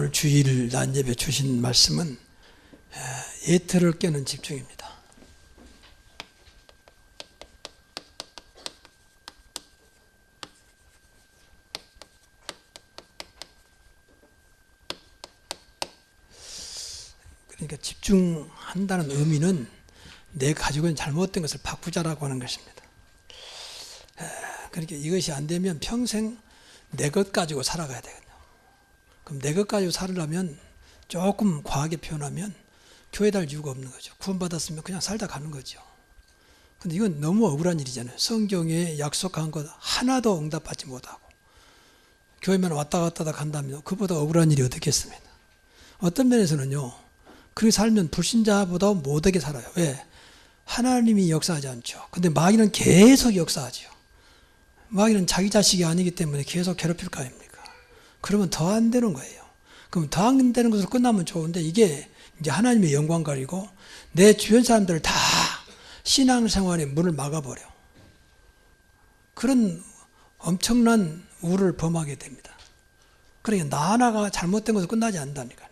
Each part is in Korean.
오늘 주일 낮 예배 주신 말씀은 예틀을 깨는 집중입니다. 그러니까 집중한다는 의미는 내 가지고 있는 잘못된 것을 바꾸자라고 하는 것입니다. 그러니까 이것이 안 되면 평생 내 것 가지고 살아가야 되거든요. 그럼 내 것 가지고 살으려면 조금 과하게 표현하면 교회 다닐 이유가 없는 거죠. 구원받았으면 그냥 살다 가는 거죠. 근데 이건 너무 억울한 일이잖아요. 성경에 약속한 것 하나도 응답받지 못하고 교회만 왔다 갔다 간다면 그보다 억울한 일이 어떻겠습니까? 어떤 면에서는요, 그렇게 살면 불신자보다 못하게 살아요. 왜? 하나님이 역사하지 않죠. 근데 마귀는 계속 역사하죠. 마귀는 자기 자식이 아니기 때문에 계속 괴롭힐 거 아닙니까? 그러면 더 안 되는 거예요. 그럼 더 안 되는 것으로 끝나면 좋은데 이게 이제 하나님의 영광 가리고 내 주변 사람들을 다 신앙생활의 문을 막아버려. 그런 엄청난 우를 범하게 됩니다. 그러니까 나 하나가 잘못된 것으로 끝나지 않는다니까요.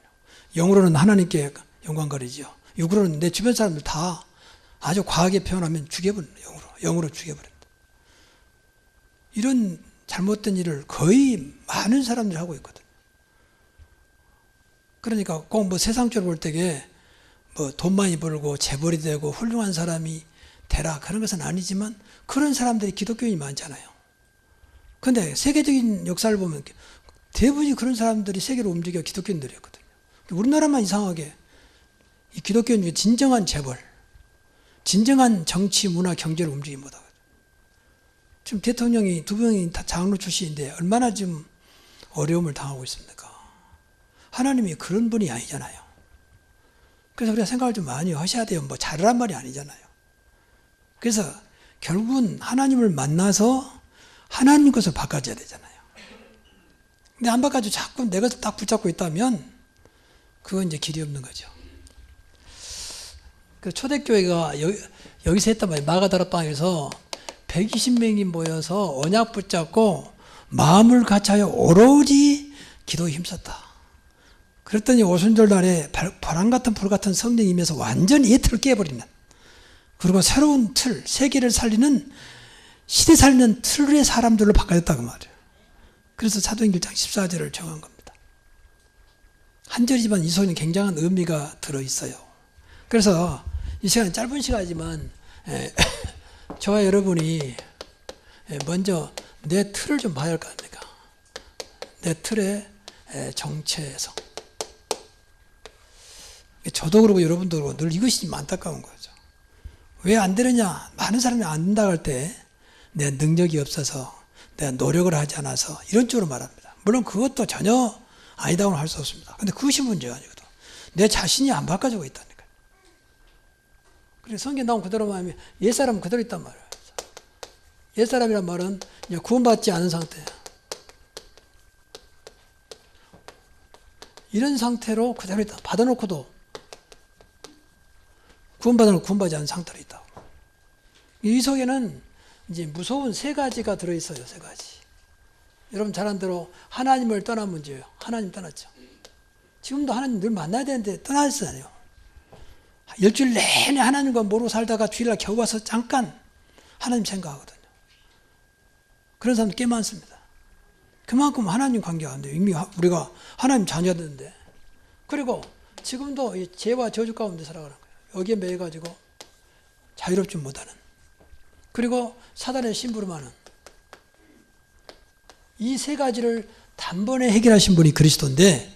영으로는 하나님께 영광 가리죠. 육으로는 내 주변 사람들 다 아주 과하게 표현하면 죽여버린다. 영으로 죽여버린다. 이런 잘못된 일을 거의 많은 사람들이 하고 있거든요. 그러니까 꼭 뭐 세상적으로 볼 때에 뭐 돈 많이 벌고 재벌이 되고 훌륭한 사람이 되라 그런 것은 아니지만 그런 사람들이 기독교인이 많잖아요. 그런데 세계적인 역사를 보면 대부분이 그런 사람들이 세계로 움직여 기독교인들이었거든요. 우리나라만 이상하게 이 기독교인 중에 진정한 재벌, 진정한 정치, 문화, 경제를 움직이지 못하거든요. 지금 대통령이 두 명이 다 장로 출신인데 얼마나 지금 어려움을 당하고 있습니까? 하나님이 그런 분이 아니잖아요. 그래서 우리가 생각을 좀 많이 하셔야 돼요. 뭐 잘하란 말이 아니잖아요. 그래서 결국은 하나님을 만나서 하나님 것을 바꿔줘야 되잖아요. 근데 안 바꿔주고 자꾸 내 것을 딱 붙잡고 있다면 그건 이제 길이 없는 거죠. 그 초대교회가 여기서 했단 말이에요. 마가다락방에서 120명이 모여서 언약 붙잡고 마음을 같이하여 오로지 기도에 힘썼다. 그랬더니 오순절 날에 바람 같은 불 같은 성령이 임해서 완전히 이 틀을 깨버리는, 그리고 새로운 틀, 세계를 살리는, 시대 살리는 틀의 사람들로 바꿔졌다고 말이에요. 그래서 사도행전 1장 14절을 정한 겁니다. 한 절이지만 이 속에는 굉장한 의미가 들어있어요. 그래서 이 시간은 짧은 시간이지만 저와 여러분이 먼저 내 틀을 좀 봐야 할 거 아닙니까? 내 틀의 정체성. 저도 그러고 여러분도 그러고 늘 이것이 좀 안타까운 거죠. 왜 안 되느냐? 많은 사람이 안 된다고 할 때 내 능력이 없어서, 내가 노력을 하지 않아서 이런 쪽으로 말합니다. 물론 그것도 전혀 아니다고는 할 수 없습니다. 근데 그것이 문제가 아니거든. 내 자신이 안 바꿔지고 있다니까요. 그래서 성경 나온 그대로 말하면 옛사람은 그대로 있단 말이에요. 옛사람이란 말은 이제 구원받지 않은 상태예요. 이런 상태로 그대로 있다. 받아놓고도 구원받지 않은 상태로 있다고. 이 속에는 이제 무서운 세 가지가 들어있어요. 세 가지. 여러분 잘 아는 대로 하나님을 떠난 문제예요. 하나님 떠났죠. 지금도 하나님 늘 만나야 되는데 떠났잖아요. 일주일 내내 하나님과 모르고 살다가 주일날 겨우 와서 잠깐 하나님 생각하거든요. 그런 사람도 꽤 많습니다. 그만큼 하나님 관계가 안 돼요. 이미 우리가 하나님 자녀였는데. 그리고 지금도 이 죄와 저주 가운데 살아가는 거예요. 여기에 매여가지고 자유롭지 못하는. 그리고 사단의 심부름하는. 이 세 가지를 단번에 해결하신 분이 그리스도인데,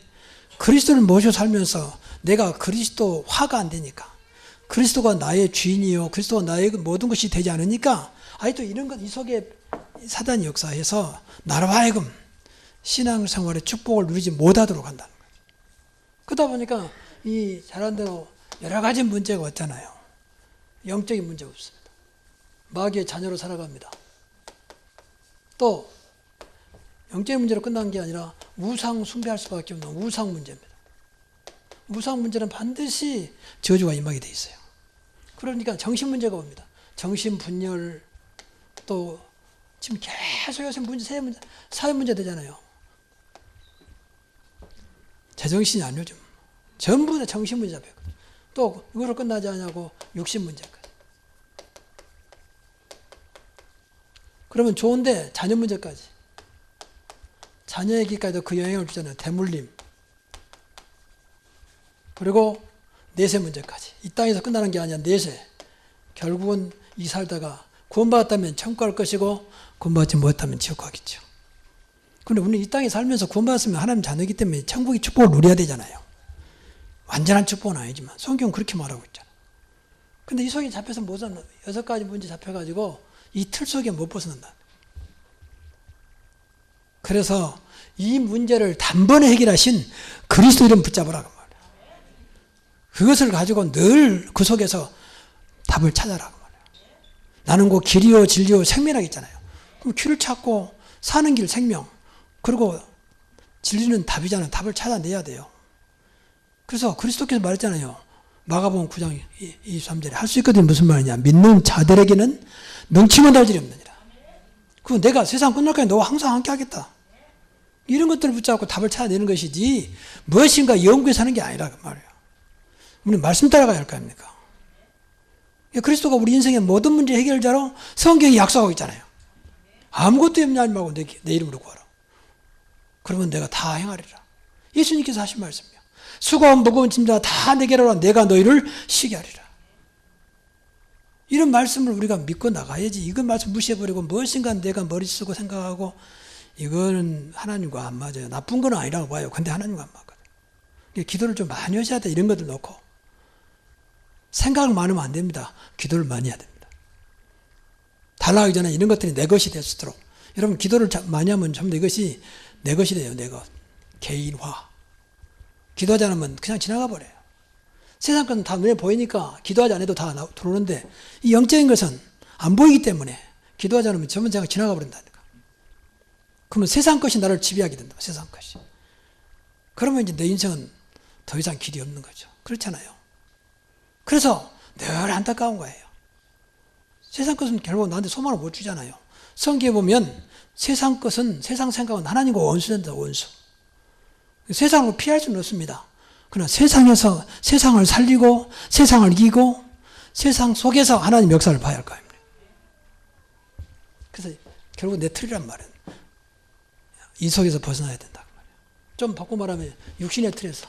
그리스도를 모셔 살면서 내가 그리스도화가 안 되니까, 그리스도가 나의 주인이요, 그리스도가 나의 모든 것이 되지 않으니까, 아직도 이런 것, 이 속에 사단이 역사해서 나로 하여금 신앙생활의 축복을 누리지 못하도록 한다는 거예요. 그러다 보니까 이 잘한 대로 여러 가지 문제가 왔잖아요. 영적인 문제가 없습니다. 마귀의 자녀로 살아갑니다. 또 영적인 문제로 끝난 게 아니라 우상 숭배할 수밖에 없는 우상 문제입니다. 우상 문제는 반드시 저주가 임하게 돼 있어요. 그러니까 정신 문제가 옵니다. 정신 분열, 또 지금 계속 요새 문제, 사회 문제 되잖아요. 제정신이 안 요즘. 전부 다 정신 문제 잡혔거든. 또 이거로 끝나지 않냐고 육신 문제까지. 그러면 좋은데 자녀 문제까지. 자녀에게까지도 그 영향을 주잖아요. 대물림. 그리고 내세 문제까지. 이 땅에서 끝나는 게 아니라 내세. 결국은 이 살다가 구원받았다면 천국 갈 것이고 구원받지 못했다면 지옥 가겠죠. 그런데 우리는 이 땅에 살면서 구원받았으면 하나님 자녀이기 때문에 천국의 축복을 누려야 되잖아요. 완전한 축복은 아니지만 성경은 그렇게 말하고 있잖아요. 근데 이 속에 잡혀서 못 사는 6가지 문제 잡혀가지고 이 틀 속에 못 벗어난다. 그래서 이 문제를 단번에 해결하신 그리스도 이름 붙잡으라고 말이에요. 그것을 가지고 늘 그 속에서 답을 찾아라고 말이에요. 나는 곧 길이요 진리요 생명이라고 했잖아요. 그럼 길을 찾고 사는 길 생명, 그리고 진리는 답이잖아요. 답을 찾아내야 돼요. 그래서 그리스도께서 말했잖아요. 마가복음 9장 23절에 할 수 있거든요. 무슨 말이냐. 믿는 자들에게는 능치 못할 일이 없느니라. 그건 내가 세상 끝날까지 너와 항상 함께 하겠다. 이런 것들을 붙잡고 답을 찾아내는 것이지 무엇인가 연구해 사는 게 아니라 그 말이에요. 우리는 말씀 따라가야 할 거 아닙니까? 그리스도가 우리 인생의 모든 문제 해결자로 성경이 약속하고 있잖아요. 아무것도 염려하지 말고 내 이름으로 구하라. 그러면 내가 다 행하리라. 예수님께서 하신 말씀이에요. 수고하고 무거운 짐자 다 내게로 오라. 내가 너희를 쉬게 하리라. 이런 말씀을 우리가 믿고 나가야지. 이건 말씀 무시해버리고 무엇인가 내가 머리 쓰고 생각하고 이거는 하나님과 안 맞아요. 나쁜 건 아니라고 봐요. 근데 하나님과 안 맞거든. 기도를 좀 많이 하셔야 돼. 이런 것들 놓고. 생각을 많으면 안 됩니다. 기도를 많이 해야 됩니다. 달라하기 전에 이런 것들이 내 것이 될 수 있도록. 여러분 기도를 많이 하면 전부 이것이 내 것이 돼요. 내 것. 개인화. 기도하지 않으면 그냥 지나가 버려요. 세상 것은 다 눈에 보이니까 기도하지 않아도 다 들어오는데 이 영적인 것은 안 보이기 때문에 기도하지 않으면 전부 다 지나가 버린다니까. 그러면 세상 것이 나를 지배하게 된다. 세상 것이. 그러면 이제 내 인생은 더 이상 길이 없는 거죠. 그렇잖아요. 그래서 늘 안타까운 거예요. 세상 것은 결국 나한테 소망을 못 주잖아요. 성경에 보면 세상 것은, 세상 생각은 하나님과 원수된다, 원수. 세상을 피할 수는 없습니다. 그러나 세상에서 세상을 살리고 세상을 이기고 세상 속에서 하나님 역사를 봐야 할 거 아닙니까? 그래서 결국 내 틀이란 말은 이 속에서 벗어나야 된다. 좀 바꿔 말하면 육신의 틀에서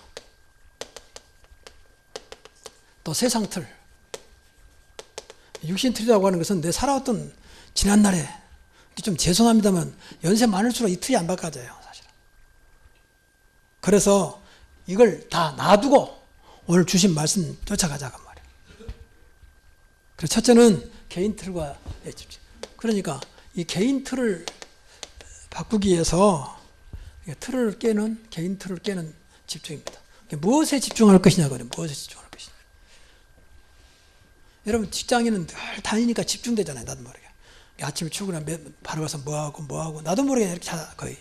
또 세상 틀. 육신 틀이라고 하는 것은 내 살아왔던 지난날에 좀 죄송합니다만 연세 많을수록 이 틀이 안 바꿔져요. 사실은. 그래서 이걸 다 놔두고 오늘 주신 말씀 쫓아가자고 말이에요. 그래서 첫째는 개인 틀과 집중. 그러니까 이 개인 틀을 바꾸기 위해서 틀을 깨는, 개인 틀을 깨는 집중입니다. 무엇에 집중할 것이냐고요. 무엇에 집중할 것이냐. 여러분 직장인은 늘 다니니까 집중되잖아요. 나도 모르게. 아침에 출근하면 바로 가서 뭐하고 나도 모르게 이렇게 거의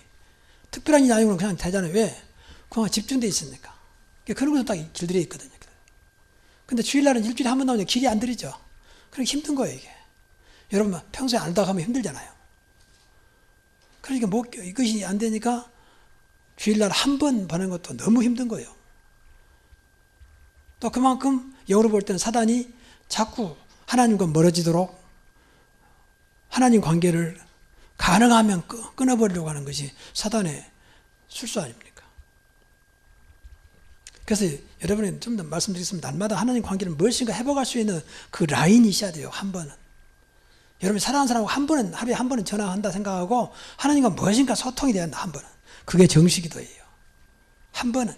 특별한 일이 아니고는 그냥 되잖아요. 왜? 그냥 집중되어 있으니까. 그런 것도 딱 길들여 있거든요. 근데 주일날은 일주일에 한 번 나오니까 길이 안 들이죠. 그러니까 힘든 거예요, 이게. 여러분 평소에 알다가 하면 힘들잖아요. 그러니까 이것이 안 되니까 주일날 한 번 보는 것도 너무 힘든 거예요. 또 그만큼 영으로 볼 때는 사단이 자꾸 하나님과 멀어지도록 하나님 관계를 가능하면 끊어버리려고 하는 것이 사단의 술수 아닙니까? 그래서 여러분이 좀 더 말씀드리겠습니다. 날마다 하나님 관계를 무엇인가 회복할 수 있는 그 라인이 있어야 돼요. 한 번은. 여러분이 사랑하는 사람하고 하루에 한 번은 전화한다 생각하고 하나님과 무엇인가 소통이 돼야 한다. 한 번은. 그게 정식기도예요. 한 번은.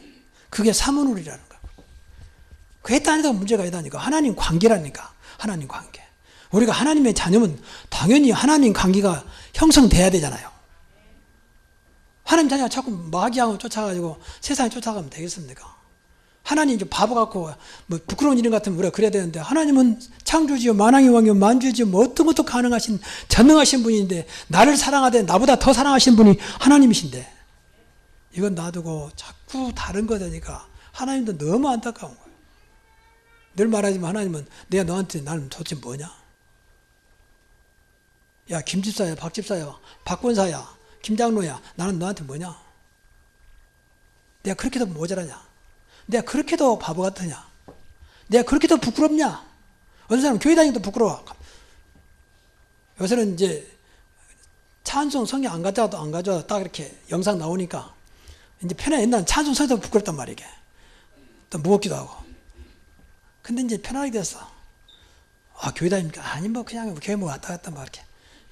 그게 사문울이라는 거고. 그게 따니까 문제가 있다니까. 하나님 관계라니까. 하나님 관계. 우리가 하나님의 자녀면 당연히 하나님 관계가 형성돼야 되잖아요. 하나님 자녀가 자꾸 마귀하고 쫓아가지고 세상에 쫓아가면 되겠습니까? 하나님 좀 바보 같고 뭐 부끄러운 일 같으면 우리가 그래야 되는데 하나님은 창조주요 만왕의 왕이요 만주주요 뭐 어떤 것도 가능하신 전능하신 분인데 나를 사랑하되 나보다 더 사랑하신 분이 하나님이신데 이건 놔두고 자꾸 다른 거 되니까 하나님도 너무 안타까운 거예요. 늘 말하지만 하나님은 내가 너한테 나는 도대체 뭐냐? 야 김집사야 박집사야 박권사야 김장로야 나는 너한테 뭐냐? 내가 그렇게도 모자라냐? 내가 그렇게도 바보 같으냐? 내가 그렇게도 부끄럽냐? 어떤 사람은 교회 다니기도 부끄러워. 요새는 이제 찬송 성경 안 가져와도 딱 이렇게 영상 나오니까 이제 편해. 옛날엔 찬송 성경도 부끄럽단 말이야, 이게. 또 무겁기도 하고. 근데 이제 편하게 됐어. 아, 교회 다닙니까? 아니, 뭐, 그냥 교회 뭐 왔다 갔다 막 이렇게.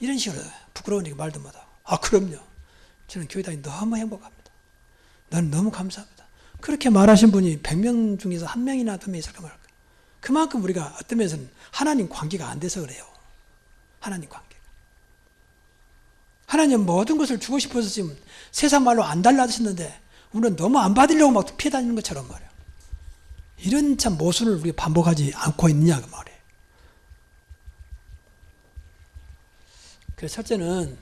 이런 식으로 부끄러우니까 말도 못하고. 아, 그럼요. 저는 교회 다니기 너무 행복합니다. 나는 너무 감사합니다. 그렇게 말하신 분이 100명 중에서 1명이나 2명 있을까 말까. 그만큼 우리가 어떤 면에서는 하나님 관계가 안 돼서 그래요. 하나님 관계가. 하나님 모든 것을 주고 싶어서 지금 세상 말로 안 달라지셨는데 우리는 너무 안 받으려고 막 피해 다니는 것처럼 말이에요. 이런 참 모순을 우리가 반복하지 않고 있느냐 그 말이에요. 그래서 첫째는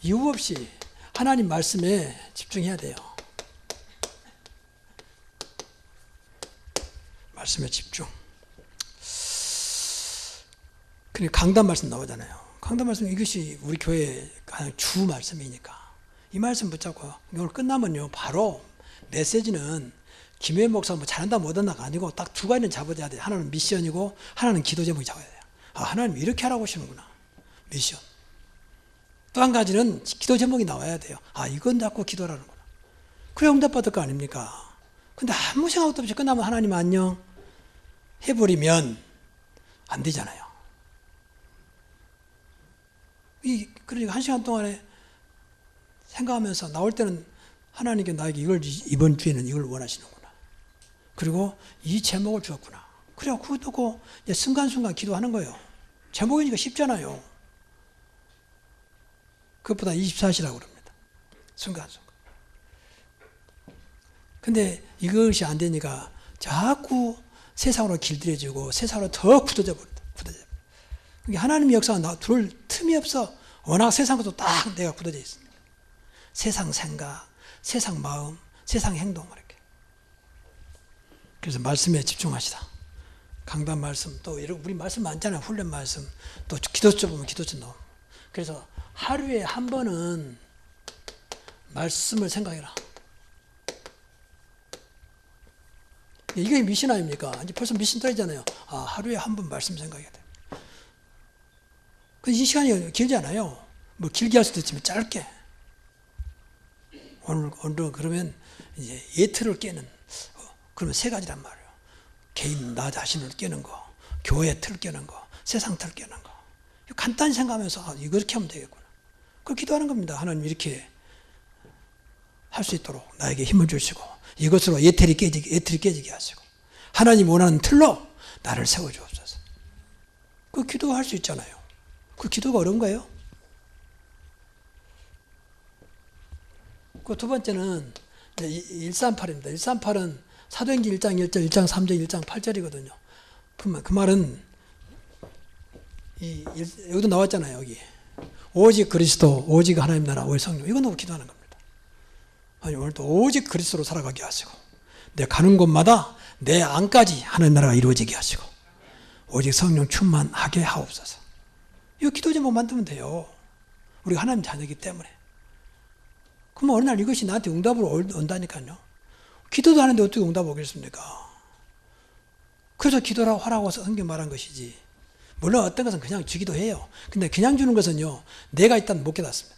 이유 없이 하나님 말씀에 집중해야 돼요. 말씀에 집중. 그러니까 강단 말씀 나오잖아요. 강단 말씀 이것이 우리 교회의 가장 주 말씀이니까 이 말씀 붙잡고 오늘 끝나면요 바로 메시지는 김혜연 목사 뭐 잘한다 못한다가 아니고 딱 두 가지는 잡아야 돼요. 하나는 미션이고 하나는 기도 제목이 잡아야 돼요. 아, 하나님 이렇게 하라고 하시는구나. 미션. 또 한 가지는 기도 제목이 나와야 돼요. 아, 이건 잡고 기도하라는구나. 그래 응답받을 거 아닙니까? 근데 아무 생각도 없이 끝나면 하나님 안녕 해버리면 안 되잖아요. 그러니까 한 시간 동안에 생각하면서 나올 때는 하나님께 나에게 이번 주에는 이걸 원하시는구나. 그리고 이 제목을 주었구나. 그래야 그거 듣고 순간순간 기도하는 거예요. 제목이니까 쉽잖아요. 그것보다 24시라고 그럽니다. 순간순간. 근데 이것이 안 되니까 자꾸 세상으로 길들여지고 세상으로 더 굳어져 버린다. 하나님의 역사가 들어올 틈이 없어. 워낙 세상과도 딱 내가 굳어져 있습니다. 세상 생각, 세상 마음, 세상 행동 이렇게. 그래서 말씀에 집중하시다. 강단 말씀, 또 우리 말씀 많잖아요. 훈련 말씀, 또 기도처 보면 기도처 나오고. 그래서 하루에 한 번은 말씀을 생각해라. 이게 미션 아닙니까? 이제 벌써 미션 떨어지잖아요. 아, 하루에 한 번 말씀 생각해야 돼. 이 시간이 길지 않아요. 뭐 길게 할 수도 있지만 짧게. 오늘은 그러면 이제 예틀을 깨는, 그러면 세 가지란 말이에요. 개인 나 자신을 깨는 거, 교회 틀 깨는 거, 세상 틀 깨는 거. 간단히 생각하면서 아, 이렇게 하면 되겠구나. 그걸 기도하는 겁니다. 하나님 이렇게 할 수 있도록 나에게 힘을 주시고 이것으로 예틀이 깨지게 하시고 하나님 원하는 틀로 나를 세워주옵소서. 그 기도할 수 있잖아요. 그 기도가 어려운가요? 그 두 번째는 138입니다. 138은 사도행전 1장 1절, 1장 3절, 1장 8절이거든요. 그 말은 여기도 나왔잖아요. 여기 오직 그리스도, 오직 하나님 나라, 오직 성령. 이거 놓고 기도하는 겁니다. 아니, 오늘도 오직 그리스도로 살아가게 하시고 내 가는 곳마다 내 안까지 하나님 나라가 이루어지게 하시고 오직 성령 충만하게 하옵소서. 이거 기도 제목 만들면 돼요. 우리가 하나님 자녀이기 때문에. 그러면 어느 날 이것이 나한테 응답으로 온다니까요. 기도도 하는데 어떻게 응답 오겠습니까? 그래서 기도라고 하라고 성경 말한 것이지. 물론 어떤 것은 그냥 주기도 해요. 근데 그냥 주는 것은요, 내가 일단 못 깨닫습니다.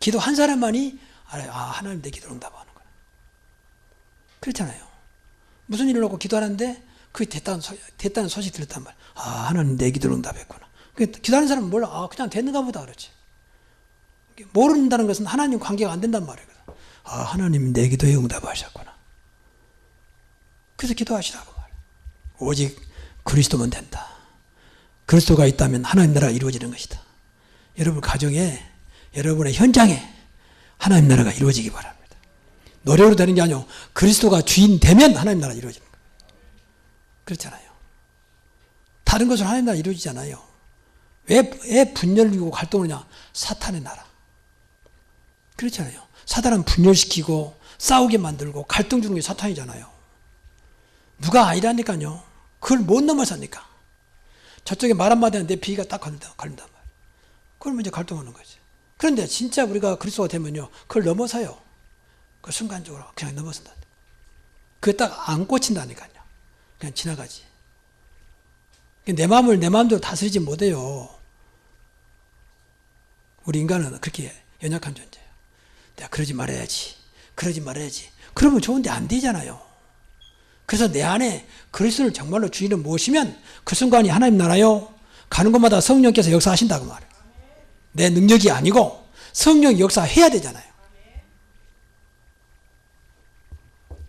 기도 한 사람만이 알아요. 아, 하나님 내 기도를 응답하는 거야. 그렇잖아요. 무슨 일을 놓고 기도하는데 그게 됐다는 소식 들었단 말이야. 아, 하나님 내 기도를 응답했구나. 기도하는 사람은 몰라. 아, 그냥 됐는가 보다 그렇지. 모른다는 것은 하나님 관계가 안 된단 말이에요. 아, 하나님 내 기도에 응답하셨구나. 그래서 기도하시라고 말이에요. 오직 그리스도면 된다. 그리스도가 있다면 하나님 나라가 이루어지는 것이다. 여러분 가정에, 여러분의 현장에 하나님 나라가 이루어지기 바랍니다. 노력으로 되는 게 아니고 그리스도가 주인 되면 하나님 나라가 이루어지는 거예요. 그렇잖아요. 다른 것으로 하나님 나라가 이루어지지 않아요. 왜 분열이고 갈등을 하냐? 사탄의 나라. 그렇잖아요. 사탄은 분열시키고 싸우게 만들고 갈등 주는 게 사탄이잖아요. 누가 아니라니까요. 그걸 못 넘어서니까. 저쪽에 말 한마디 하는데 비위가 딱 걸린단 말이에요. 그러면 이제 갈등하는 거지. 그런데 진짜 우리가 그리스도가 되면요. 그걸 넘어서요. 그 순간적으로 그냥 넘어선다. 그게 딱 안 꽂힌다니까요. 그냥 지나가지. 내 마음을 내 마음대로 다스리지 못해요. 우리 인간은 그렇게 연약한 존재예요. 내가 그러지 말아야지. 그러지 말아야지. 그러면 좋은데 안 되잖아요. 그래서 내 안에 그리스도를 정말로 주인을 모시면 그 순간이 하나님 나라요. 가는 곳마다 성령께서 역사하신다고 말해요. 내 능력이 아니고 성령이 역사해야 되잖아요.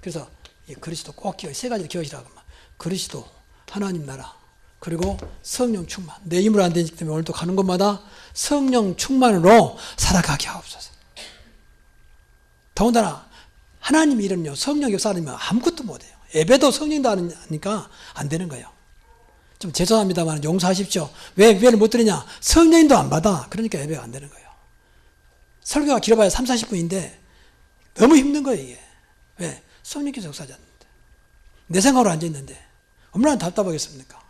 그래서 이 그리스도 꼭 기억, 세 가지를 기억하시라고. 그리스도, 하나님 나라, 그리고 성령 충만. 내 힘으로 안 되기 때문에 오늘도 가는 곳마다 성령 충만으로 살아가게 하옵소서. 더군다나 하나님 이름요, 성령 역사 아니면 아무것도 못해요. 예배도 성령도 하니까 안 되는 거예요. 좀 죄송합니다만 용서하십시오. 왜 예배를 못 드리냐? 성령도 안 받아. 그러니까 예배가 안 되는 거예요. 설교가 길어봐야 3, 40분인데 너무 힘든 거예요, 이게. 왜? 성령께서 역사하지 않는데. 내 생각으로 앉아있는데 얼마나 답답하겠습니까?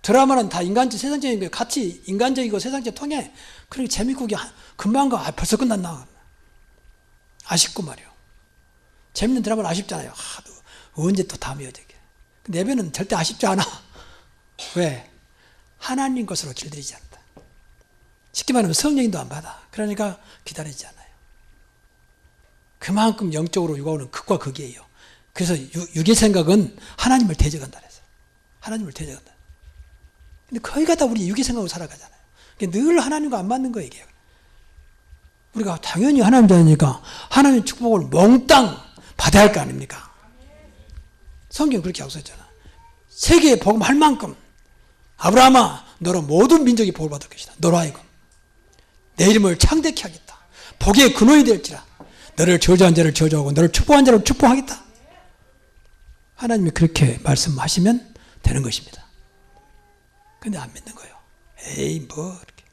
드라마는 다 세상적인 게 같이 인간적이고 세상적 통해. 그러니 재밌고 금방 가. 벌써 끝났나? 아쉽고 말이요. 재밌는 드라마는 아쉽잖아요. 언제 또 다음이 어떻게. 예배는 절대 아쉽지 않아. 왜? 하나님 것으로 길들이지 않는다. 쉽게 말하면 성령인도 안 받아. 그러니까 기다리지 않아요. 그만큼 영적으로 육아오는 극과 극이에요. 그래서 육의 생각은 하나님을 대적한다 그래서. 하나님을 대적한다. 근데 거의 다 우리 육의 생각으로 살아가잖아요. 늘 하나님과 안 맞는 거예요, 이게. 우리가 당연히 하나님 되니까 하나님의 축복을 몽땅 받아야 할 거 아닙니까? 성경 그렇게 약속했잖아. 세계에 복음할 만큼 아브라함아 너로 모든 민족이 복을 받을 것이다. 너로 하여금 내 이름을 창대케 하겠다. 복의 근원이 될지라. 너를 저주한 자를 저주하고 너를 축복한 자를 축복하겠다. 하나님이 그렇게 말씀하시면 되는 것입니다. 근데 안 믿는 거예요. 에이 뭐 이렇게.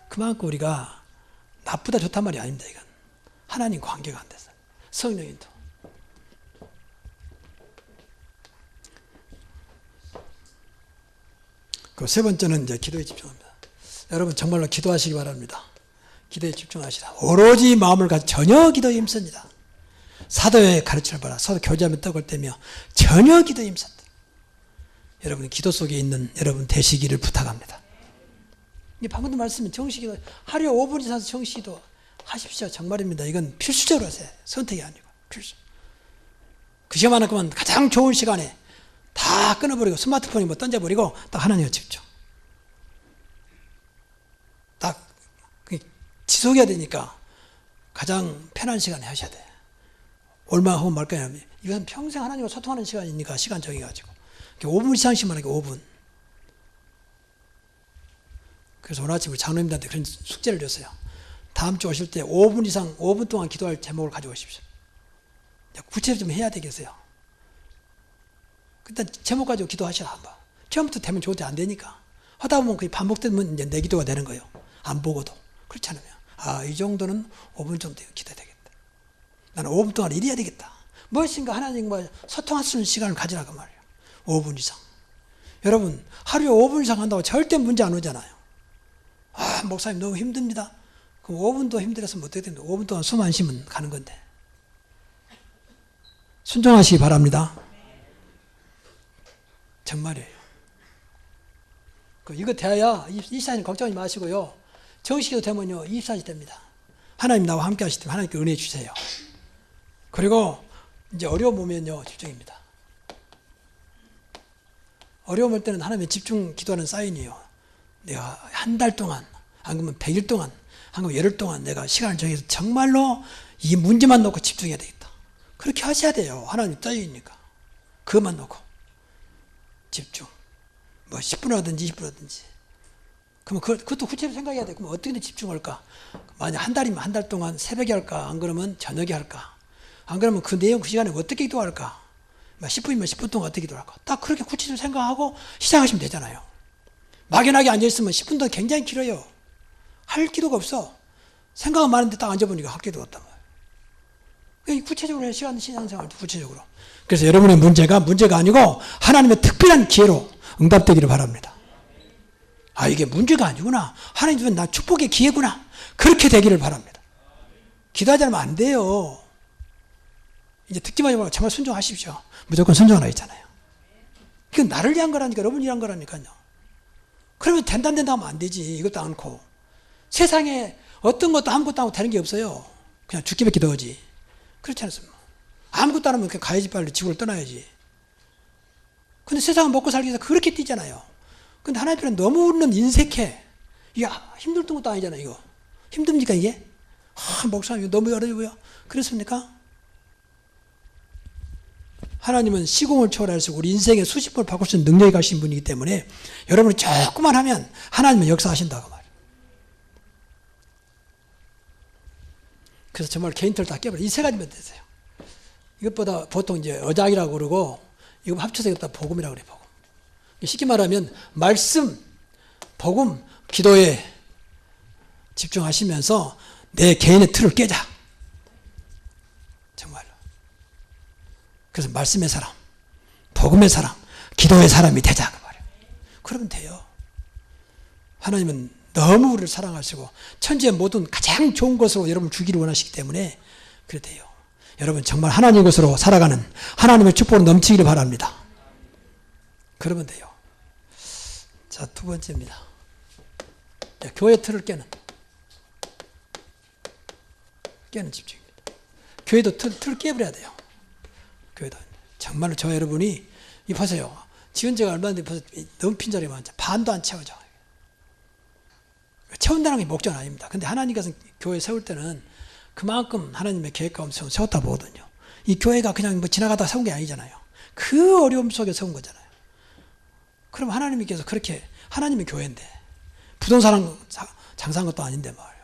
그만큼 우리가 나쁘다 좋단 말이 아닙니다. 이건 하나님 관계가 안 돼서. 성령인도. 그 세 번째는 이제 기도에 집중합니다. 여러분 정말로 기도하시기 바랍니다. 기도에 집중하시라. 오로지 마음을 가지고 전혀 기도에 힘씁니다. 사도의 가르침을 봐라. 사도 교제하며 떡을 떼며 전혀 기도에 힘썼다. 여러분 기도 속에 있는 여러분 되시기를 부탁합니다. 방금도 말씀은 정식기도 하루에 5분 이상 정식기도 하십시오. 정말입니다. 이건 필수적으로 하세요. 선택이 아니고 필수. 그 시간만큼은 가장 좋은 시간에 다 끊어버리고 스마트폰이 뭐 던져버리고 딱 하나님에 집중. 딱 지속해야 되니까 가장 편한 시간에 하셔야 돼. 얼마 하고 말 거냐. 이건 평생 하나님과 소통하는 시간이니까 시간 정해가지고 5분 이상씩만 하게 5분. 그래서 오늘 아침 우리 장로님들한테 그런 숙제를 줬어요. 다음 주 오실 때 5분 이상 5분 동안 기도할 제목을 가져오십시오. 구체적으로 좀 해야 되겠어요. 일단 제목 가지고 기도하시라 한번. 처음부터 되면 좋은데 안 되니까 하다 보면 그게 반복되면 이제 내 기도가 되는 거예요. 안 보고도. 그렇지 않으면 이 정도는 5분 정도 기도해야 되겠다. 나는 5분 동안 일해야 되겠다. 무엇인가 하나님과 소통할 수 있는 시간을 가지라고 말이에요. 5분 이상. 여러분 하루에 5분 이상 한다고 절대 문제 안 오잖아요. 목사님 너무 힘듭니다. 그럼 5분도 힘들었으면 어떻게 됩니까? 5분 동안 숨 안 쉬면 가는 건데. 순종하시기 바랍니다. 정말이에요. 이거 돼야 24시간 걱정하지 마시고요. 정식기도 되면요 24시간 됩니다. 하나님 나와 함께 하실 때 하나님께 은혜 주세요. 그리고 이제 어려움 오면요 집중입니다. 어려움 올 때는 하나님의 집중 기도하는 사인이에요. 내가 한 달 동안 안 그러면 100일 동안 안 그러면 열흘 동안 내가 시간을 정해서 정말로 이 문제만 놓고 집중해야 되겠다. 그렇게 하셔야 돼요. 하나님 따위니까. 그것만 놓고 집중. 뭐 10분 하든지 20분 하든지. 그러면 그것도 구체적으로 생각해야 돼. 그럼 어떻게 집중할까? 만약 한 달이면 한 달 동안 새벽에 할까? 안 그러면 저녁에 할까? 안 그러면 그 내용 그 시간에 어떻게 기도할까? 10분이면 10분 동안 어떻게 기도할까? 딱 그렇게 구체적으로 생각하고 시작하시면 되잖아요. 막연하게 앉아있으면 10분 동안 굉장히 길어요. 할 기도가 없어. 생각은 많은데 딱 앉아보니까 할 기도가 없단 말이에요. 구체적으로 해. 신앙생활도 구체적으로. 그래서 여러분의 문제가 아니고 하나님의 특별한 기회로 응답되기를 바랍니다. 이게 문제가 아니구나. 하나님 주면 나 축복의 기회구나. 그렇게 되기를 바랍니다. 기도하지 않으면 안 돼요. 이제 듣기만 해보면 정말 순종하십시오. 무조건 순종하라 했잖아요. 이건 나를 위한 거라니까, 여러분을 위한 거라니까요. 그러면 된다 하면 안 되지. 이것도 않고. 세상에 어떤 것도 아무것도 안 하고 되는 게 없어요. 그냥 죽기밖에 더 하지. 그렇지 않습니까? 아무것도 안 하면 그냥 가야지, 빨리 지구를 떠나야지. 근데 세상은 먹고 살기 위해서 그렇게 뛰잖아요. 근데 하나님께는 너무 우리는 인색해. 이게 힘들 것도 아니잖아요, 이거. 힘듭니까, 이게? 목사님, 이거 너무 어려워요. 그렇습니까? 하나님은 시공을 초월해서 우리 인생의 수십 번을 바꿀 수 있는 능력이 가신 분이기 때문에 여러분이 조금만 하면 하나님은 역사하신다고 말이에요. 그래서 정말 개인들 다 깨버려. 이 세 가지면 되세요. 이것보다 보통 이제 어장이라고 그러고 이거 합쳐서 이것다 복음이라고 그래요. 복음. 쉽게 말하면 말씀, 복음, 기도에 집중하시면서 내 개인의 틀을 깨자. 정말로. 그래서 말씀의 사람, 복음의 사람, 기도의 사람이 되자 그 말이에요. 그러면 돼요. 하나님은 너무 우리를 사랑하시고 천지의 모든 가장 좋은 것으로 여러분을 주기를 원하시기 때문에 그래 돼요. 여러분 정말 하나님 것으로 살아가는 하나님의 축복으로 넘치기를 바랍니다. 그러면 돼요. 자, 두 번째입니다. 자, 교회 틀을 깨는 집중입니다. 교회도 틀을 깨버려야 돼요. 교회도 정말로 저 여러분이 이 보세요. 지은 지가 얼마인데 벌써 너무 빈자리가 많죠. 반도 안 채워져. 채운다는 게 목적은 아닙니다. 근데 하나님께서 교회 세울 때는 그만큼 하나님의 계획 가운데 세웠다 보거든요. 이 교회가 그냥 뭐 지나가다 세운 게 아니잖아요. 그 어려움 속에 세운 거잖아요. 그럼 하나님께서 그렇게 하나님의 교회인데 부동산 장사한 것도 아닌데 말이에요.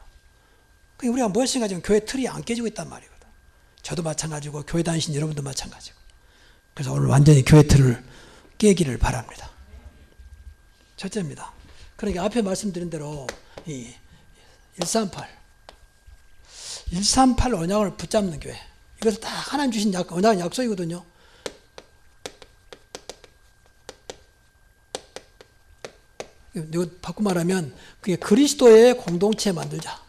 우리가 무엇인가 지금 교회 틀이 안 깨지고 있단 말이거든. 저도 마찬가지고 교회 다니신 여러분도 마찬가지고. 그래서 오늘 완전히 교회 틀을 깨기를 바랍니다. 첫째입니다. 그러니까 앞에 말씀드린 대로 이 138 언약을 붙잡는 교회. 이것은 다 하나님 주신 언약 약속이거든요. 이거 바꿔 말하면 그게 그리스도의 공동체 만들자.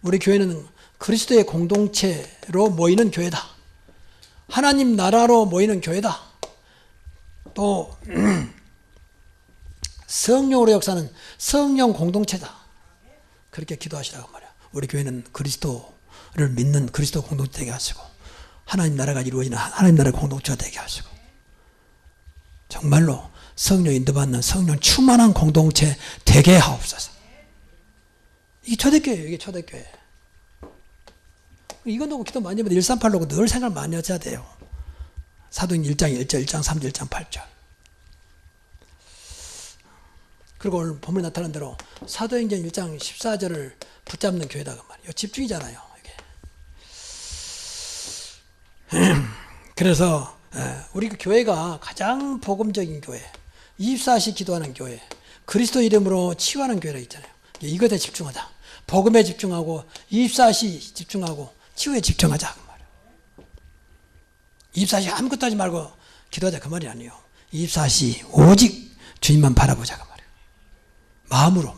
우리 교회는 그리스도의 공동체로 모이는 교회다. 하나님 나라로 모이는 교회다. 또 성령으로 역사는 성령 공동체다. 그렇게 기도하시라고 말이야. 우리 교회는 그리스도를 믿는 그리스도 공동체 되게 하시고 하나님 나라가 이루어지는 하나님 나라의 공동체가 되게 하시고 정말로 성령 인도받는 성령 충만한 공동체 되게 하옵소서. 이게 초대교회예요. 이게 초대교회. 이거 놓고 기도 많이 하면 138 놓고 늘 생각 많이 하셔야 돼요. 사도행전 1장 1절, 1장 3절, 1장 8절. 그리고 오늘 본문에 나타난 대로 사도행전 1장 14절을 붙잡는 교회다 그 말이에요. 집중이잖아요. 이게. 그래서 우리 교회가 가장 복음적인 교회, 24시 기도하는 교회, 그리스도 이름으로 치유하는 교회가 있잖아요. 이것에 집중하자. 복음에 집중하고 24시 집중하고 치유에 집중하자 그 말이에요. 24시 아무것도 하지 말고 기도하자 그 말이 아니에요. 24시 오직 주님만 바라보자 그 말이에요. 마음으로.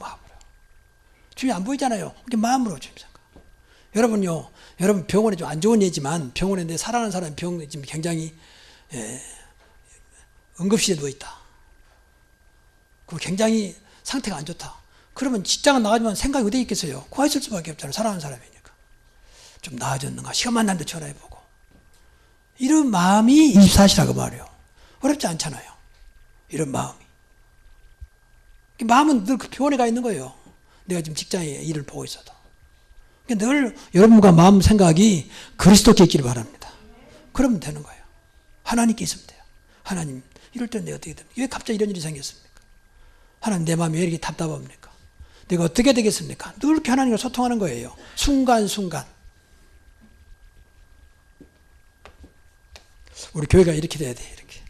주님 안 보이잖아요. 그게 마음으로 주님 생각. 여러분요, 여러분 병원에 좀 안 좋은 예지만 병원에 내 사랑하는 사람이 지금 굉장히 응급실에 누워 있다. 그리고 굉장히 상태가 안 좋다. 그러면 직장은 나가지만 생각이 어디에 있겠어요? 고 있을 수밖에 없잖아요. 사랑하는 사람이니까. 좀 나아졌는가? 시간만 난데 전화해보고. 이런 마음이 24시라고 말해요. 어렵지 않잖아요. 이런 마음이. 마음은 늘 그 병원에 가 있는 거예요. 내가 지금 직장에 일을 보고 있어도. 늘 여러분과 마음 생각이 그리스도께 있기를 바랍니다. 그러면 되는 거예요. 하나님께 있으면 돼요. 하나님, 이럴 때는 내가 어떻게 됩니까? 왜 갑자기 이런 일이 생겼습니까? 하나님, 내 마음이 왜 이렇게 답답합니까? 내가 어떻게 되겠습니까? 늘 이렇게 하나님과 소통하는 거예요. 순간순간. 우리 교회가 이렇게 돼야 돼, 이렇게.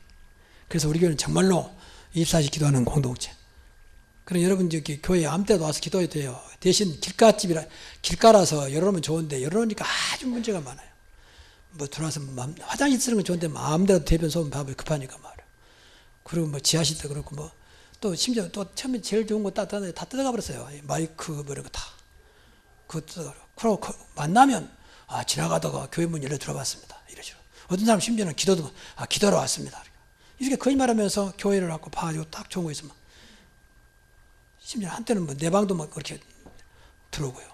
그래서 우리 교회는 정말로 24시 기도하는 공동체. 그럼 여러분 저기 교회 아무 때도 와서 기도해도 돼요. 대신 길가라서 열어놓으면 좋은데 열어놓으니까 아주 문제가 많아요. 뭐 들어와서 화장실 쓰는 건 좋은데 마음대로 대변 소음 밥을 급하니까 말이에요. 그리고 뭐 지하실도 그렇고 뭐 또 심지어 또 처음에 제일 좋은 거 다 뜯어가 버렸어요. 마이크 뭐 이런 거 다. 그것도 그러고 만나면 지나가다가 교회 문 열려 들어봤습니다. 이런 식으로. 어떤 사람 심지어는 기도로 왔습니다. 이렇게 거짓말하면서 교회를 갖고 봐가지고 딱 좋은 거 있으면 심지어 한때는 뭐 내 방도 막 그렇게 들어오고요.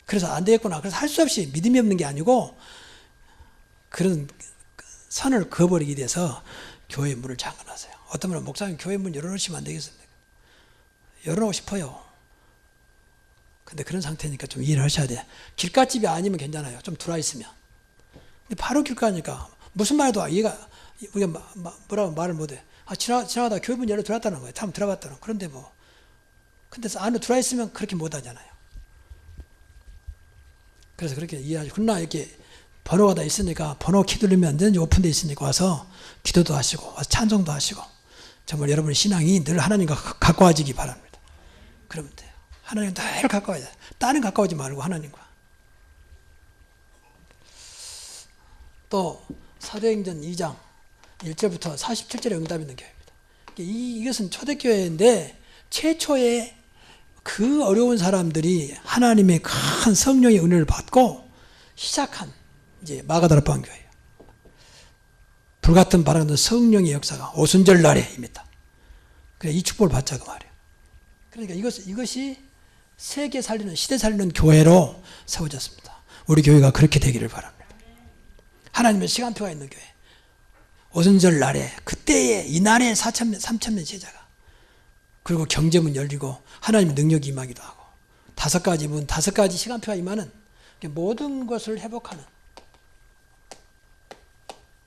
그래서 안 되겠구나. 그래서 할 수 없이 믿음이 없는 게 아니고 그런 선을 그어버리게 돼서 교회 문을 잠궈놨어요. 어떤 분은 목사님 교회 문 열어놓으시면 안 되겠습니까? 열어놓고 싶어요. 근데 그런 상태니까 좀 이해를 하셔야 돼. 길가집이 아니면 괜찮아요. 좀 들어와 있으면. 근데 바로 길가니까 무슨 말도 우리가 뭐라고 말을 못해. 지나가다 교회 문 열어 들어왔다는 거예요. 한번 들어봤다는. 그런데 뭐 근데 안에 들어와 있으면 그렇게 못 하잖아요. 그래서 그렇게 이해하죠. 그러나 이렇게 번호가 다 있으니까 번호 키 누르면 언제든지 오픈되어 있으니까 와서 기도도 하시고 와서 찬송도 하시고 정말 여러분의 신앙이 늘 하나님과 가까워지기 바랍니다. 그러면 돼요. 하나님 늘 가까워야 돼요. 딴은 가까워지 말고 하나님과. 또 사도행전 2장 1절부터 47절에 응답 있는 교회입니다. 이것은 초대교회인데 최초의 그 어려운 사람들이 하나님의 큰 성령의 은혜를 받고 시작한 이제 마가다락방 교회예요. 불같은 바람과 성령의 역사가 오순절 날에입니다. 그래 이 축복을 받자 그 말이에요. 그러니까 이것이 세계 살리는 시대 살리는 교회로 세워졌습니다. 우리 교회가 그렇게 되기를 바랍니다. 하나님의 시간표가 있는 교회. 오순절 날에 그때에 이날에 3,000명 제자가 그리고 경제문 열리고 하나님의 능력이 임하기도 하고 5가지 시간표가 임하는 모든 것을 회복하는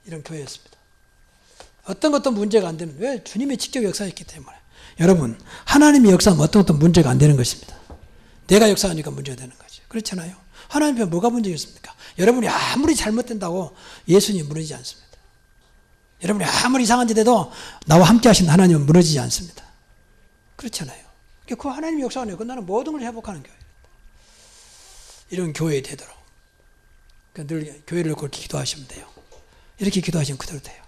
이런 교회였습니다. 어떤 것도 문제가 안 되는 왜? 주님이 직접 역사했기 때문에. 여러분 하나님의 역사하면 어떤 것도 문제가 안 되는 것입니다. 내가 역사하니까 문제가 되는 거죠. 그렇잖아요. 하나님 앞에 뭐가 문제겠습니까? 여러분이 아무리 잘못된다고 예수님이 무너지지 않습니다. 여러분이 아무리 이상한 짓 해도 나와 함께 하신 하나님은 무너지지 않습니다. 그렇잖아요. 그 하나님의 역사가 끝나는 모든 걸 회복하는 교회. 이런 교회 되도록 늘 교회를 그렇게 기도하시면 돼요. 이렇게 기도하시면 그대로 돼요.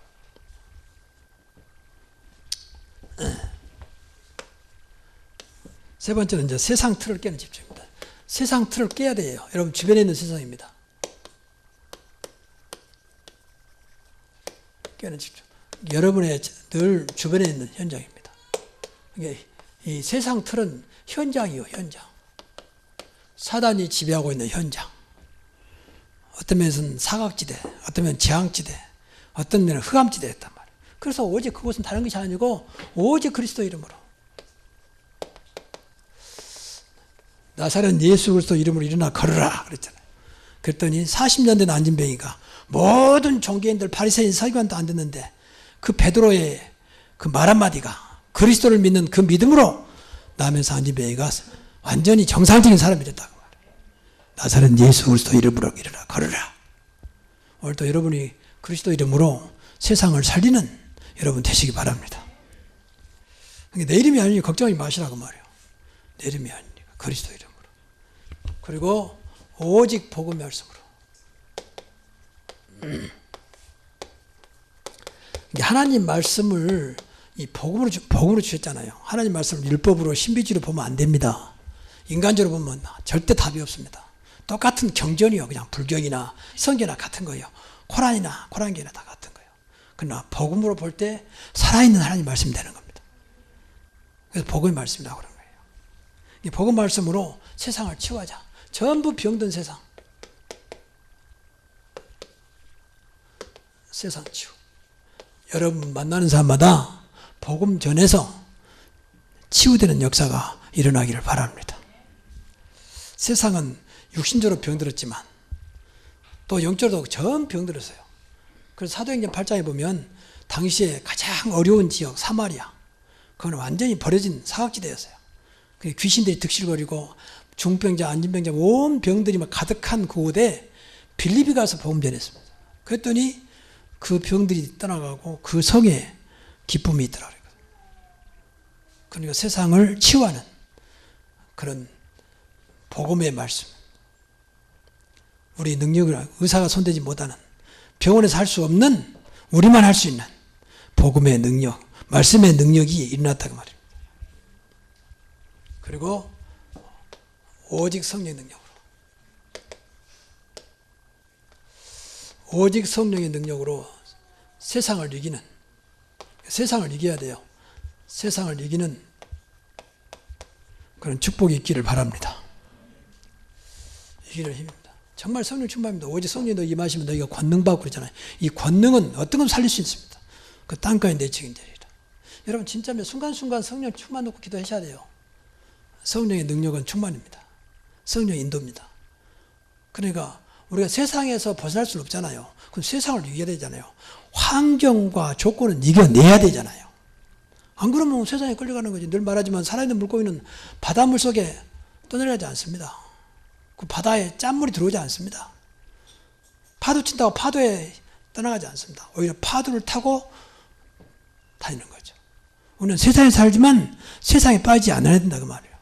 세 번째는 이제 세상 틀을 깨는 집중입니다. 세상 틀을 깨야 돼요. 여러분 주변에 있는 세상입니다. 깨는 집중. 여러분의 늘 주변에 있는 현장입니다. 이 세상 틀은 현장이요, 현장. 사단이 지배하고 있는 현장. 어떤 면에서는 사각지대, 어떤 면은 재앙지대, 어떤 면은 흑암지대였단 말이에요. 그래서 오직 그것은 다른 것이 아니고 오직 그리스도 이름으로 나사렛 예수 그리스도 이름으로 일어나 걸으라 그랬잖아요. 그랬더니 40년 된 안진뱅이가 모든 종교인들 바리새인 서기관도 안 듣는데 그 베드로의 그 말 한마디가 그리스도를 믿는 그 믿음으로 나면서 안진뱅이가 완전히 정상적인 사람이 됐다고 말해요. 나사렛 예수 그리스도 이름으로 일어나 걸으라. 오늘도 여러분이 그리스도 이름으로 세상을 살리는 여러분 되시기 바랍니다. 내 이름이 아니니 걱정하지 마시라고 말해요. 내 이름이 아니니까 그리스도 이름으로. 그리고 오직 복음의 말씀으로. 하나님 말씀을 이 복음으로 주셨잖아요. 하나님 말씀을 율법으로 신비주의로 보면 안 됩니다. 인간적으로 보면 절대 답이 없습니다. 똑같은 경전이요. 그냥 불경이나 성경이나 같은 거예요. 코란교나 다 같은 거예요. 그러나 복음으로 볼 때 살아있는 하나님 말씀이 되는 겁니다. 그래서 복음의 말씀이라고 그러는 거예요. 이 복음 말씀으로 세상을 치유하자. 전부 병든 세상. 세상 치유. 여러분 만나는 사람마다 복음 전해서 치유되는 역사가 일어나기를 바랍니다. 세상은 육신적으로 병들었지만 또 영적으로도 전 병들었어요. 그래서 사도행전 8장에 보면 당시에 가장 어려운 지역 사마리아 그건 완전히 버려진 사각지대였어요. 귀신들이 득실거리고 중병자, 안진병자 온 병들이 막 가득한 그곳에 빌립이 가서 복음 전했습니다. 그랬더니 그 병들이 떠나가고 그 성에 기쁨이 있더라. 그러니까 세상을 치유하는 그런 복음의 말씀. 우리 능력을 의사가 손대지 못하는 병원에서 할 수 없는 우리만 할 수 있는 복음의 능력, 말씀의 능력이 일어났다고 말입니다. 그리고 오직 성령의 능력으로 오직 성령의 능력으로 세상을 이기는, 세상을 이겨야 돼요. 세상을 이기는 그런 축복이 있기를 바랍니다. 이기는 힘입니다. 정말 성령 충만입니다. 오직 성령이 너 임하시면 너희가 권능받고 그러잖아요. 이 권능은 어떤 건 살릴 수 있습니다. 그 땅가에 내치긴 되리라. 여러분 진짜면 순간순간 성령 충만 놓고 기도하셔야 돼요. 성령의 능력은 충만입니다. 성령의 인도입니다. 그러니까 우리가 세상에서 벗어날 수는 없잖아요. 그럼 세상을 이겨야 되잖아요. 환경과 조건은 이겨내야 되잖아요. 안 그러면 세상에 끌려가는 거지. 늘 말하지만 살아있는 물고기는 바닷물 속에 떠내려가지 않습니다. 그 바다에 짠물이 들어오지 않습니다. 파도 친다고 파도에 떠나가지 않습니다. 오히려 파도를 타고 다니는 거죠. 우리는 세상에 살지만 세상에 빠지지 않아야 된다 그 말이에요.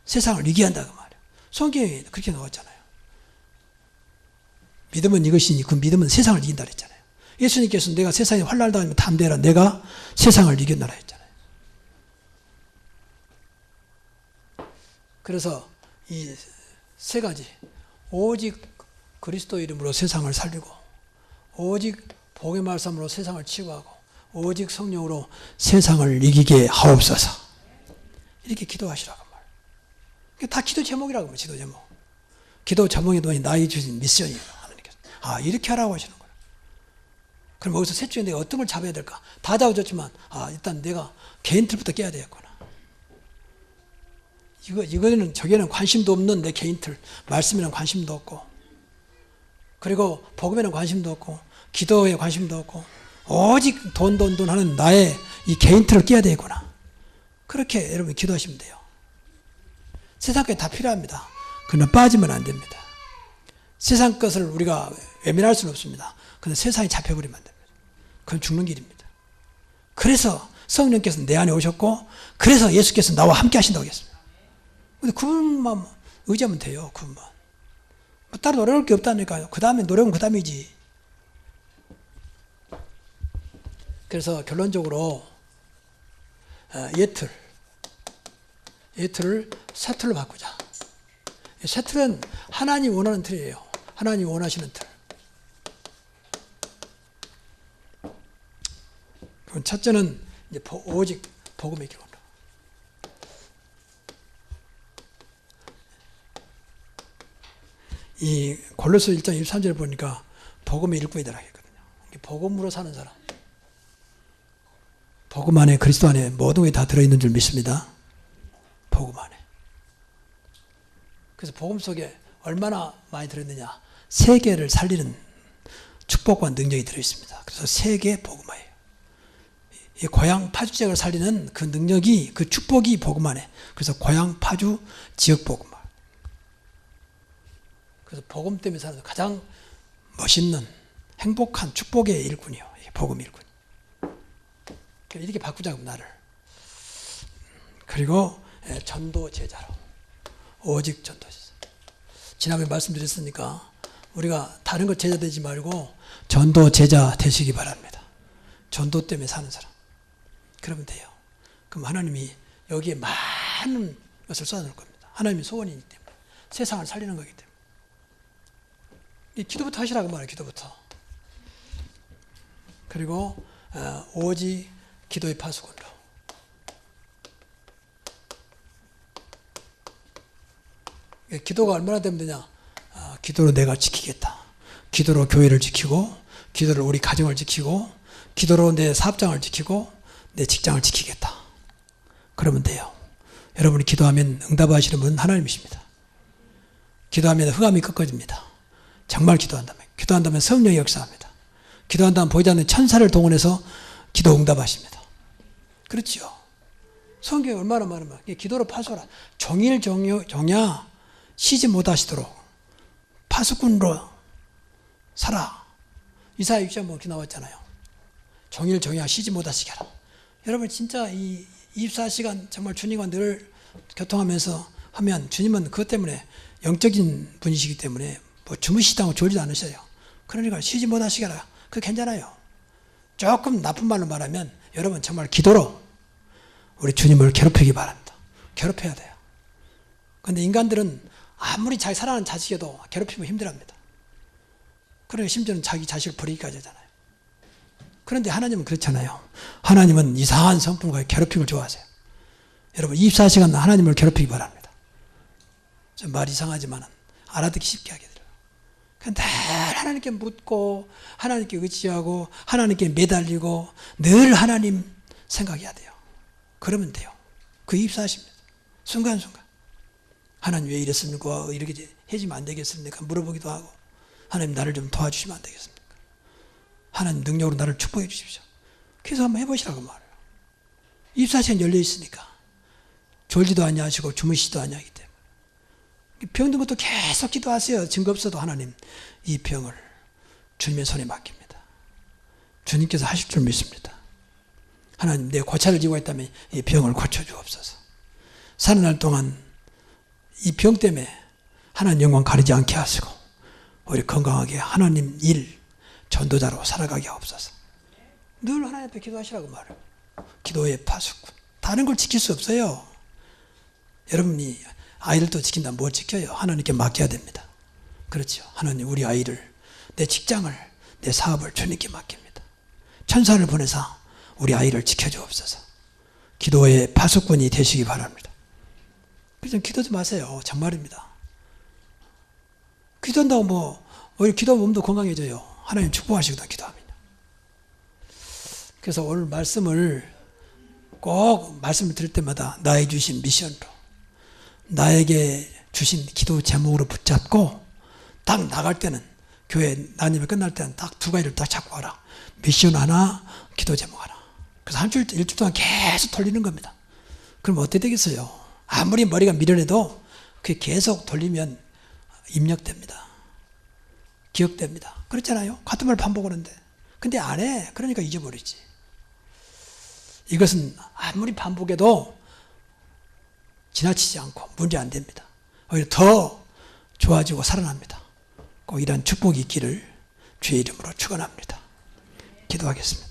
세상을 이겨야 한다 그 말이에요. 성경에 그렇게 나왔잖아요. 믿음은 이것이니 그 믿음은 세상을 이긴다 그랬잖아요. 예수님께서 내가 세상에 환난을 당하면 담대하라 내가 세상을 이겼노라 했잖아요. 그래서 이 세 가지, 오직 그리스도 이름으로 세상을 살리고, 오직 복의 말씀으로 세상을 치유하고, 오직 성령으로 세상을 이기게 하옵소서. 이렇게 기도하시라고 말이에요. 다 기도 제목이라고 말이에요. 기도 제목. 기도 제목이 나에게 주신 미션이에요. 하나님께서. 아, 이렇게 하라고 하시는 거예요. 그럼 여기서 셋 중에 내가 어떤 걸 잡아야 될까? 다 잡아줬지만, 아, 일단 내가 개인 틀부터 깨야 되겠구나. 이거는 저게는 관심도 없는 내 개인 틀, 말씀에는 관심도 없고, 그리고 복음에는 관심도 없고, 기도에 관심도 없고, 오직 돈 하는 나의 이 개인 틀을 깨야 되겠구나. 그렇게 여러분 기도하시면 돼요. 세상 것이 다 필요합니다. 그러나 빠지면 안 됩니다. 세상 것을 우리가 외면할 수는 없습니다. 그런데 세상에 잡혀버리면 안 됩니다. 그건 죽는 길입니다. 그래서 성령께서 내 안에 오셨고, 그래서 예수께서 나와 함께 하신다고 했습니다. 근데 그분만 의지하면 돼요. 그분만. 따로 노력할 게 없다니까요. 그 다음에 노력은 그 다음이지. 그래서 결론적으로 예틀을 새 틀로 바꾸자. 새 틀은 하나님 원하는 틀이에요. 하나님 원하시는 틀. 그럼 첫째는 이제 오직 복음의 길로. 이 골로새 1장 23절을 보니까 복음의 일꾼이다 했거든요. 복음으로 사는 사람. 복음 안에 그리스도 안에 모든 게 다 들어있는 줄 믿습니다. 복음 안에. 그래서 복음 속에 얼마나 많이 들어있느냐. 세계를 살리는 축복과 능력이 들어있습니다. 그래서 세계 복음화예요. 이 고향 파주 지역을 살리는 그 능력이, 그 축복이 복음 안에. 그래서 고향 파주 지역 복음화. 그래서 복음 때문에 사는 가장 멋있는 행복한 축복의 일꾼이요. 복음 일꾼. 이렇게 바꾸자고 나를. 그리고 전도 제자로. 오직 전도 제자. 지난번에 말씀드렸으니까 우리가 다른 것 제자 되지 말고 전도 제자 되시기 바랍니다. 전도 때문에 사는 사람. 그러면 돼요. 그럼 하나님이 여기에 많은 것을 쏟아놓을 겁니다. 하나님이 소원이기 때문에. 세상을 살리는 거기 때문에. 이 기도부터 하시라고 말해요. 기도부터. 그리고 오직 기도의 파수꾼으로. 기도가 얼마나 되면 되냐. 기도로 내가 지키겠다. 기도로 교회를 지키고, 기도로 우리 가정을 지키고, 기도로 내 사업장을 지키고, 내 직장을 지키겠다. 그러면 돼요. 여러분이 기도하면 응답하시는 분은 하나님이십니다. 기도하면 흑암이 꺾어집니다. 정말 기도한다면 성령이 역사합니다. 기도한다면 보이지 않는 천사를 동원해서 기도 응답하십니다. 그렇지요. 성경에 얼마나 많으면 기도로 파수하라. 종일 종야 쉬지 못하시도록 파수꾼으로 살아. 이사야 6장 보면 나왔잖아요. 종일 종야 쉬지 못하시게 하라. 여러분 진짜 이 24시간 정말 주님과 늘 교통하면서 하면 주님은 그것 때문에 영적인 분이시기 때문에 뭐 주무시다고 졸지도 않으셔요. 그러니까 쉬지 못하시게 하라. 그거 괜찮아요. 조금 나쁜 말로 말하면 여러분 정말 기도로 우리 주님을 괴롭히기 바랍니다. 괴롭혀야 돼요. 그런데 인간들은 아무리 잘 사랑하는 자식이어도 괴롭히면 힘들어합니다. 그러니까 심지어는 자기 자식을 버리기까지 하잖아요. 그런데 하나님은 그렇잖아요. 하나님은 이상한 성품과 괴롭힘을 좋아하세요. 여러분 24시간 하나님을 괴롭히기 바랍니다. 좀 말 이상하지만 알아듣기 쉽게 하게 돼요. 늘 하나님께 묻고 하나님께 의지하고 하나님께 매달리고 늘 하나님 생각해야 돼요. 그러면 돼요. 그 24시입니다. 순간순간. 하나님 왜 이랬습니까? 이렇게 해주면 안 되겠습니까? 물어보기도 하고 하나님 나를 좀 도와주시면 안 되겠습니까? 하나님 능력으로 나를 축복해 주십시오. 그래서 한번 해보시라고 말해요. 24시간 열려 있으니까 졸지도 아니하시고 주무시지도 아니하기 때문에 병든 것도 계속 기도하세요. 증거 없어도 하나님 이 병을 주님의 손에 맡깁니다. 주님께서 하실 줄 믿습니다. 하나님 내 고찰을 지고 있다면 이 병을 고쳐주옵소서. 사는 날 동안 이 병 때문에 하나님 영광 가리지 않게 하시고 우리 건강하게 하나님 일 전도자로 살아가게 하옵소서. 늘 하나님 앞에 기도하시라고 말해요. 기도의 파수꾼. 다른 걸 지킬 수 없어요. 여러분이 아이를 또 지킨다면 뭘 지켜요? 하나님께 맡겨야 됩니다. 그렇죠. 하나님 우리 아이를, 내 직장을, 내 사업을 주님께 맡깁니다. 천사를 보내사 우리 아이를 지켜주옵소서. 기도의 파수꾼이 되시기 바랍니다. 그래서 기도하지 마세요. 정말입니다. 기도한다고 오히려 기도하면 몸도 건강해져요. 하나님 축복하시거든 기도합니다. 그래서 오늘 말씀을 꼭 말씀을 드릴 때마다 나의 주신 미션으로 나에게 주신 기도 제목으로 붙잡고 딱 나갈 때는 교회 나님이 끝날 때는 딱 두 가지를 딱 잡고 가라. 미션 하나, 기도 제목 하나. 그래서 일주일 동안 계속 돌리는 겁니다. 그럼 어떻게 되겠어요? 아무리 머리가 미련해도 그게 계속 돌리면 입력됩니다. 기억됩니다. 그렇잖아요. 같은 말 반복하는데. 근데 안 해. 그러니까 잊어버리지. 이것은 아무리 반복해도 지나치지 않고 문제 안 됩니다. 오히려 더 좋아지고 살아납니다. 꼭 이런 축복이 있기를 주의 이름으로 축원합니다. 기도하겠습니다.